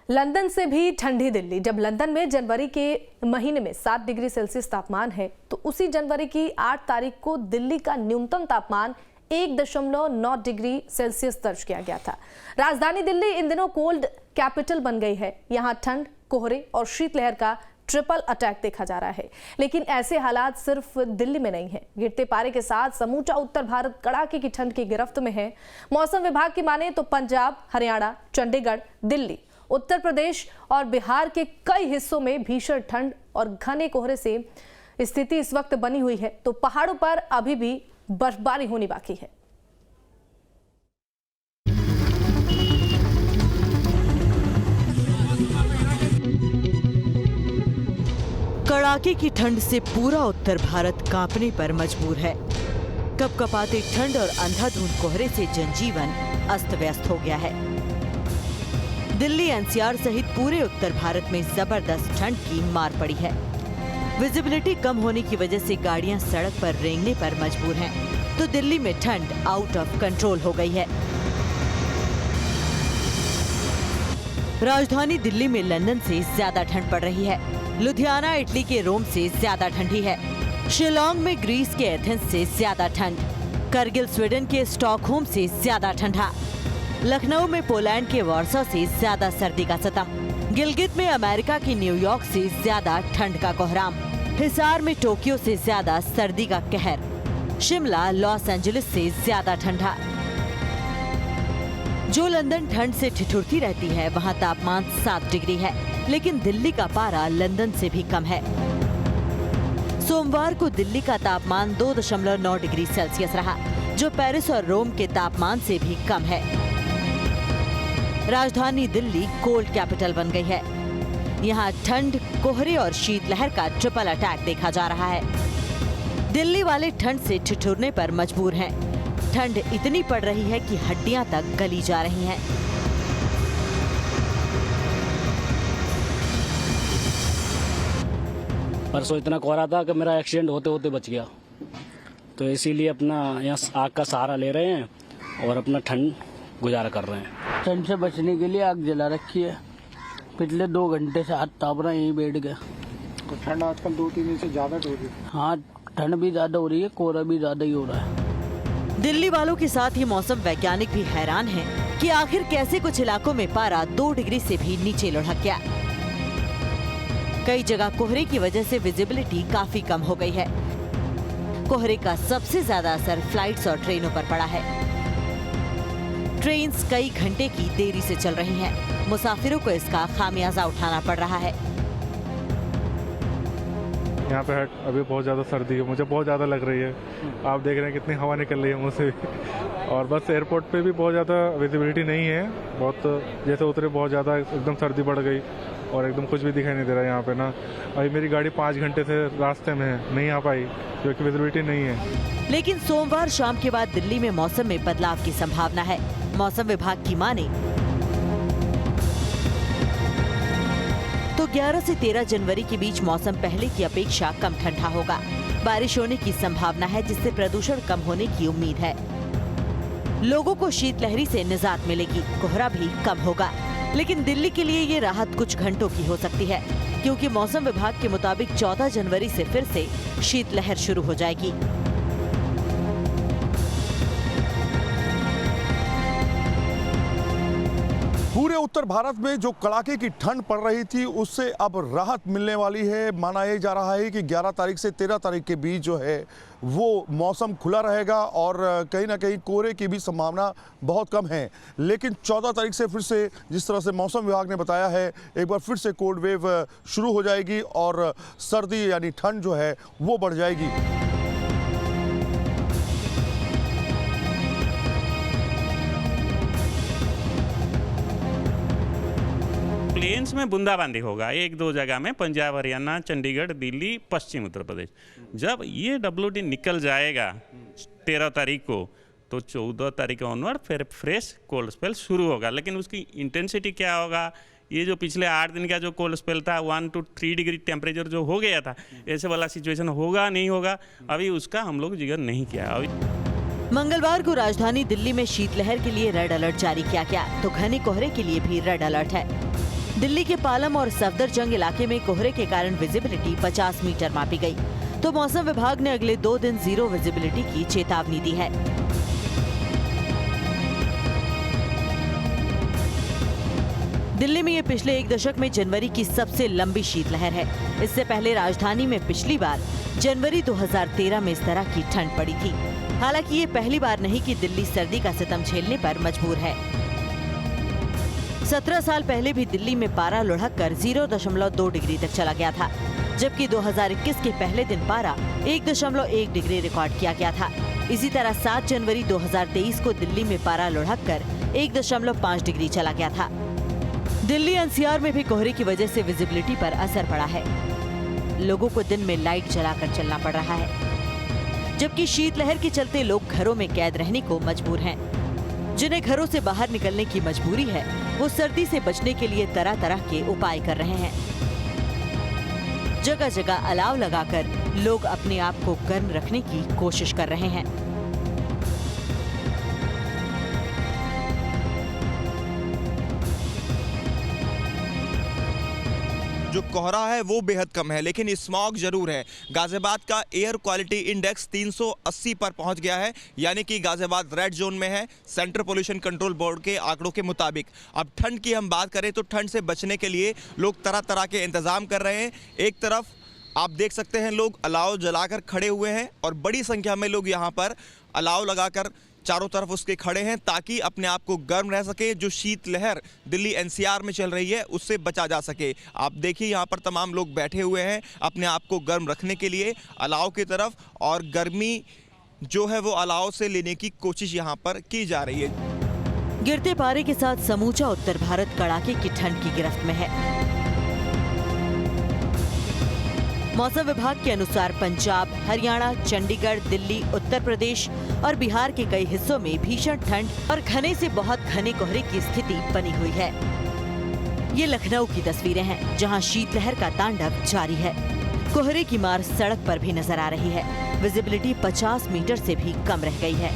London से भी ठंडी दिल्ली। जब लंदन में जनवरी के महीने में 7 डिग्री सेल्सियस तापमान है, तो उसी जनवरी की 8 तारीख को दिल्ली का न्यूनतम तापमान 1.9 डिग्री सेल्सियस दर्ज किया गया था। राजधानी दिल्ली इन दिनों कोल्ड कैपिटल बन गई है। यहाँ ठंड, कोहरे और शीतलहर का ट्रिपल अटैक देखा जा रहा है। लेकिन ऐसे हालात सिर्फ दिल्ली में नहीं है। गिरते पारे के साथ समूचा उत्तर भारत कड़ाके की ठंड की गिरफ्त में है। मौसम विभाग की माने तो पंजाब, हरियाणा, चंडीगढ़, दिल्ली, उत्तर प्रदेश और बिहार के कई हिस्सों में भीषण ठंड और घने कोहरे से स्थिति इस वक्त बनी हुई है, तो पहाड़ों पर अभी भी बर्फबारी होनी बाकी है। कड़ाके की ठंड से पूरा उत्तर भारत कांपने पर मजबूर है। कपकपाती ठंड और अंधाधुंध कोहरे से जनजीवन अस्त व्यस्त हो गया है। दिल्ली एनसीआर सहित पूरे उत्तर भारत में जबरदस्त ठंड की मार पड़ी है। विजिबिलिटी कम होने की वजह से गाड़ियां सड़क पर रेंगने पर मजबूर हैं, तो दिल्ली में ठंड आउट ऑफ कंट्रोल हो गई है। राजधानी दिल्ली में लंदन से ज्यादा ठंड पड़ रही है। लुधियाना इटली के रोम से ज्यादा ठंडी है। शिलोंग में ग्रीस के एथेंस से ज्यादा ठंड। करगिल स्वीडन के स्टॉकहोम से ज्यादा ठंडा। लखनऊ में पोलैंड के वार्सा से ज्यादा सर्दी का सतम। गिलगित में अमेरिका की न्यूयॉर्क से ज्यादा ठंड का कोहराम। हिसार में टोक्यो से ज्यादा सर्दी का कहर। शिमला, लॉस एंजलिस से ज्यादा ठंडा। जो लंदन ठंड से ठिठुरती रहती है, वहाँ तापमान 7 डिग्री है, लेकिन दिल्ली का पारा लंदन से भी कम है। सोमवार को दिल्ली का तापमान 2.9 डिग्री सेल्सियस रहा, जो पेरिस और रोम के तापमान से भी कम है। राजधानी दिल्ली कोल्ड कैपिटल बन गई है। यहाँ ठंड, कोहरे और शीतलहर का ट्रिपल अटैक देखा जा रहा है। दिल्ली वाले ठंड से ठिठुरने पर मजबूर हैं। ठंड इतनी पड़ रही है कि हड्डियां तक गली जा रही हैं। परसों इतना कोहरा था कि मेरा एक्सीडेंट होते होते बच गया, तो इसीलिए अपना यहाँ आग का सहारा ले रहे हैं और अपना ठंड गुजारा कर रहे हैं। ठंड से बचने के लिए आग जला रखी है। पिछले 2 घंटे से हाथ ताप रहा है, यहीं बैठ गया। तो ठंड आजकल 2-3 दिन से ज्यादा हो रही है। हाँ, ठंड भी ज्यादा हो रही है, कोहरा भी ज्यादा ही हो रहा है। दिल्ली वालों के साथ ही मौसम वैज्ञानिक भी हैरान हैं कि आखिर कैसे कुछ इलाकों में पारा 2 डिग्री से भी नीचे लुढ़क गया। कई जगह कोहरे की वजह से विजिबिलिटी काफी कम हो गई है। कोहरे का सबसे ज्यादा असर फ्लाइट्स और ट्रेनों पर पड़ा है। ट्रेन्स कई घंटे की देरी से चल रही हैं। मुसाफिरों को इसका खामियाजा उठाना पड़ रहा है। यहाँ पे अभी बहुत ज़्यादा सर्दी है, मुझे बहुत ज़्यादा लग रही है। आप देख रहे हैं कितनी हवा निकल रही है मुँह से। और बस एयरपोर्ट पे भी बहुत ज़्यादा विजिबिलिटी नहीं है। बहुत जैसे उतरे बहुत ज़्यादा एकदम सर्दी बढ़ गई और एकदम कुछ भी दिखाई नहीं दे रहा है यहाँ पे ना। अभी मेरी गाड़ी 5 घंटे से रास्ते में है, नहीं आ पाई क्योंकि विजिबिलिटी नहीं है। लेकिन सोमवार शाम के बाद दिल्ली में मौसम में बदलाव की संभावना है। मौसम विभाग की माने तो 11 से 13 जनवरी के बीच मौसम पहले की अपेक्षा कम ठंडा होगा। बारिश होने की संभावना है, जिससे प्रदूषण कम होने की उम्मीद है। लोगों को शीतलहरी से निजात मिलेगी, कोहरा भी कम होगा। लेकिन दिल्ली के लिए ये राहत कुछ घंटों की हो सकती है, क्योंकि मौसम विभाग के मुताबिक 14 जनवरी से फिर से शीतलहर शुरू हो जाएगी। पूरे उत्तर भारत में जो कड़ाके की ठंड पड़ रही थी, उससे अब राहत मिलने वाली है। माना यह जा रहा है कि 11 तारीख से 13 तारीख के बीच जो है वो मौसम खुला रहेगा और कहीं ना कहीं कोहरे की भी संभावना बहुत कम है। लेकिन 14 तारीख से फिर से, जिस तरह से मौसम विभाग ने बताया है, एक बार फिर से कोल्ड वेव शुरू हो जाएगी और सर्दी यानी ठंड जो है वो बढ़ जाएगी। प्लेन्स में बूंदाबांदी होगा 1-2 जगह में, पंजाब, हरियाणा, चंडीगढ़, दिल्ली, पश्चिम उत्तर प्रदेश। जब ये WD निकल जाएगा 13 तारीख को, तो 14 तारीख ऑनवर्ड फिर फ्रेश कोल्ड स्पेल शुरू होगा। लेकिन उसकी इंटेंसिटी क्या होगा, ये जो पिछले 8 दिन का जो कोल्ड स्पेल था 1 to 3 डिग्री टेम्परेचर जो हो गया था, ऐसे वाला सिचुएशन होगा नहीं होगा, अभी उसका हम लोग जिक्र नहीं किया। अभी मंगलवार को राजधानी दिल्ली में शीतलहर के लिए रेड अलर्ट जारी किया गया, तो घने कोहरे के लिए भी रेड अलर्ट है। दिल्ली के पालम और सफदरजंग इलाके में कोहरे के कारण विजिबिलिटी 50 मीटर मापी गई, तो मौसम विभाग ने अगले 2 दिन 0 विजिबिलिटी की चेतावनी दी है। दिल्ली में ये पिछले 1 दशक में जनवरी की सबसे लंबी शीतलहर है। इससे पहले राजधानी में पिछली बार जनवरी 2013 में इस तरह की ठंड पड़ी थी। हालांकि ये पहली बार नहीं कि दिल्ली सर्दी का सितम झेलने पर मजबूर है। 17 साल पहले भी दिल्ली में पारा लुढ़ककर 0.2 डिग्री तक चला गया था, जबकि 2021 के पहले दिन पारा 1.1 डिग्री रिकॉर्ड किया गया था। इसी तरह 7 जनवरी 2023 को दिल्ली में पारा लुढ़ककर 1.5 डिग्री चला गया था। दिल्ली एनसीआर में भी कोहरे की वजह से विजिबिलिटी पर असर पड़ा है। लोगों को दिन में लाइट जलाकर चलना पड़ रहा है, जबकि शीतलहर के चलते लोग घरों में कैद रहने को मजबूर हैं। जिन्हें घरों से बाहर निकलने की मजबूरी है, वो सर्दी से बचने के लिए तरह तरह के उपाय कर रहे हैं। जगह जगह अलाव लगाकर लोग अपने आप को गर्म रखने की कोशिश कर रहे हैं। जो कोहरा है वो बेहद कम है, लेकिन स्मॉग जरूर है। गाजियाबाद का एयर क्वालिटी इंडेक्स 380 पर पहुंच गया है, यानी कि गाजियाबाद रेड जोन में है सेंट्रल पोल्यूशन कंट्रोल बोर्ड के आंकड़ों के मुताबिक। अब ठंड की हम बात करें तो ठंड से बचने के लिए लोग तरह तरह के इंतजाम कर रहे हैं। एक तरफ आप देख सकते हैं लोग अलाव जलाकर खड़े हुए हैं और बड़ी संख्या में लोग यहाँ पर अलाव लगाकर चारों तरफ उसके खड़े हैं ताकि अपने आप को गर्म रह सके। जो शीतलहर दिल्ली एनसीआर में चल रही है उससे बचा जा सके। आप देखिए यहाँ पर तमाम लोग बैठे हुए हैं अपने आप को गर्म रखने के लिए अलाव की तरफ, और गर्मी जो है वो अलाव से लेने की कोशिश यहाँ पर की जा रही है। गिरते पारे के साथ समूचा उत्तर भारत कड़ाके की ठंड की गिरफ्त में है। मौसम विभाग के अनुसार पंजाब, हरियाणा, चंडीगढ़, दिल्ली, उत्तर प्रदेश और बिहार के कई हिस्सों में भीषण ठंड और घने से बहुत घने कोहरे की स्थिति बनी हुई है। ये लखनऊ की तस्वीरें हैं, जहां शीतलहर का तांडव जारी है। कोहरे की मार सड़क पर भी नजर आ रही है। विजिबिलिटी 50 मीटर से भी कम रह गई है।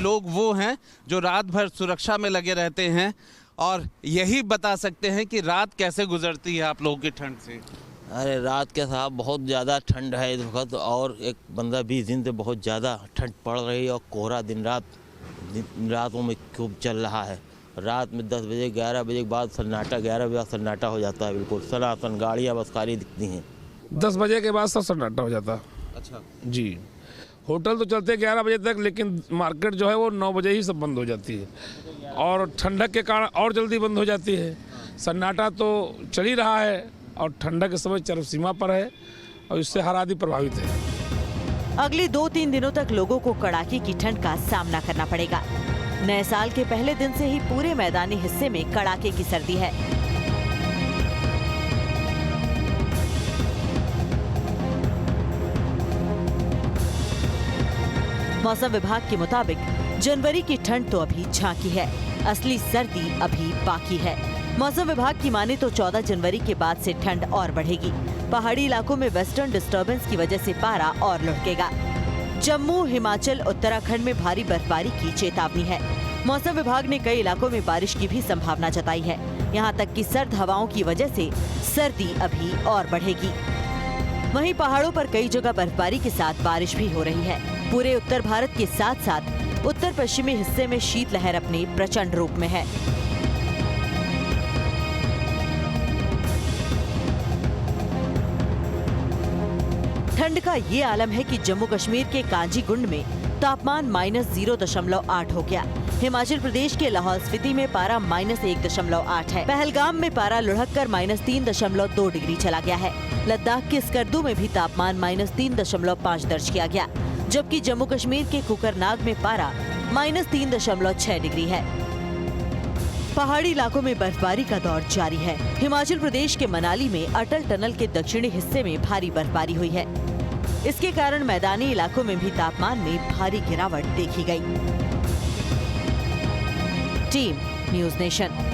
लोग वो हैं जो रात भर सुरक्षा में लगे रहते हैं और यही बता सकते हैं कि रात कैसे गुजरती है आप लोगों की ठंड से। अरे रात के साहब बहुत ज़्यादा ठंड है इस वक्त, और एक 15-20 दिन से बहुत ज़्यादा ठंड पड़ रही है और कोहरा दिन रातों में खूब चल रहा है। रात में 10 बजे 11 बजे के बाद सन्नाटा, 11 बजे सन्नाटा हो जाता है। बिल्कुल सनातन गाड़ियाँ बस खाली दिखती हैं। 10 बजे के बाद सब सन्नाटा हो जाता है। अच्छा जी, होटल तो चलते 11 बजे तक, लेकिन मार्केट जो है वो 9 बजे ही सब बंद हो जाती है, और ठंडक के कारण और जल्दी बंद हो जाती है। सन्नाटा तो चल ही रहा है और ठंडक के समय चरम सीमा पर है और इससे हर आदमी प्रभावित है। अगले 2-3 दिनों तक लोगों को कड़ाके की ठंड का सामना करना पड़ेगा। नए साल के पहले दिन से ही पूरे मैदानी हिस्से में कड़ाके की सर्दी है। मौसम विभाग के मुताबिक जनवरी की ठंड तो अभी झांकी है, असली सर्दी अभी बाकी है। मौसम विभाग की माने तो 14 जनवरी के बाद से ठंड और बढ़ेगी। पहाड़ी इलाकों में वेस्टर्न डिस्टर्बेंस की वजह से पारा और लुढ़केगा। जम्मू, हिमाचल, उत्तराखंड में भारी बर्फबारी की चेतावनी है। मौसम विभाग ने कई इलाकों में बारिश की भी संभावना जताई है। यहाँ तक कि सर्द हवाओं की वजह से सर्दी अभी और बढ़ेगी। वहीं पहाड़ों पर कई जगह बर्फबारी के साथ बारिश भी हो रही है। पूरे उत्तर भारत के साथ साथ उत्तर पश्चिमी हिस्से में शीतलहर अपने प्रचंड रूप में है। ठंड का ये आलम है कि जम्मू कश्मीर के कांजीगुंड में तापमान -0.8 हो गया। हिमाचल प्रदेश के लाहौल स्पीति में पारा -1.8 है। पहलगाम में पारा लुढ़ककर -3.2 डिग्री चला गया है। लद्दाख के स्कर्दू में भी तापमान -3.5 दर्ज किया गया, जबकि जम्मू कश्मीर के कुकरनाग में पारा -3.6 डिग्री है। पहाड़ी इलाकों में बर्फबारी का दौर जारी है। हिमाचल प्रदेश के मनाली में अटल टनल के दक्षिणी हिस्से में भारी बर्फबारी हुई है। इसके कारण मैदानी इलाकों में भी तापमान में भारी गिरावट देखी गई। Team news nation.